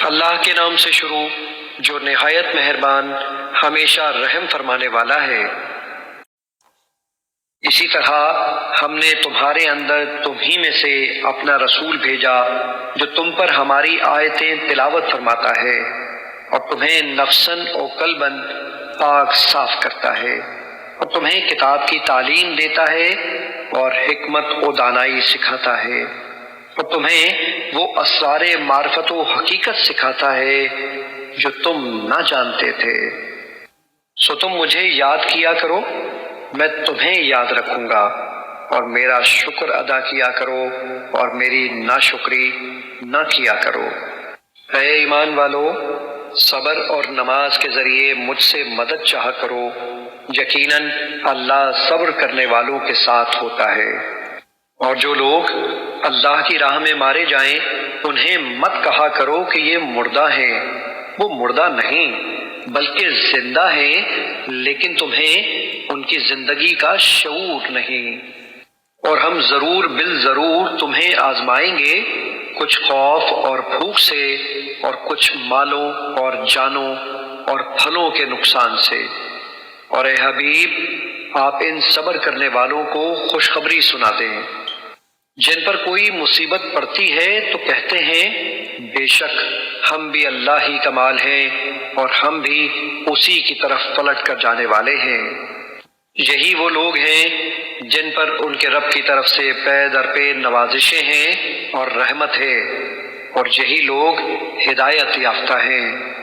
اللہ کے نام سے شروع جو نہایت مہربان ہمیشہ رحم فرمانے والا ہے۔ اسی طرح ہم نے تمہارے اندر تمہیں میں سے اپنا رسول بھیجا جو تم پر ہماری آیتیں تلاوت فرماتا ہے اور تمہیں نفساً و قلباً پاک صاف کرتا ہے اور تمہیں کتاب کی تعلیم دیتا ہے اور حکمت و دانائی سکھاتا ہے اور تمہیں وہ اسرار معرفت و حقیقت سکھاتا ہے جو تم نہ جانتے تھے۔ سو تم مجھے یاد کیا کرو، میں تمہیں یاد رکھوں گا، اور میرا شکر ادا کیا کرو اور میری ناشکری نہ کیا کرو۔ اے ایمان والو، صبر اور نماز کے ذریعے مجھ سے مدد چاہا کرو، یقیناً اللہ صبر کرنے والوں کے ساتھ ہوتا ہے۔ اور جو لوگ اللہ کی راہ میں مارے جائیں انہیں مت کہا کرو کہ یہ مردہ ہیں، وہ مردہ نہیں بلکہ زندہ ہیں، لیکن تمہیں ان کی زندگی کا شعور نہیں۔ اور ہم ضرور بالضرور تمہیں آزمائیں گے، کچھ خوف اور بھوک سے اور کچھ مالوں اور جانوں اور پھلوں کے نقصان سے۔ اور اے حبیب، آپ ان صبر کرنے والوں کو خوشخبری سنا دیں جن پر کوئی مصیبت پڑتی ہے تو کہتے ہیں بے شک ہم بھی اللہ ہی کا مال ہیں اور ہم بھی اسی کی طرف پلٹ کر جانے والے ہیں۔ یہی وہ لوگ ہیں جن پر ان کے رب کی طرف سے پے در پے نوازشیں ہیں اور رحمت ہے، اور یہی لوگ ہدایت یافتہ ہیں۔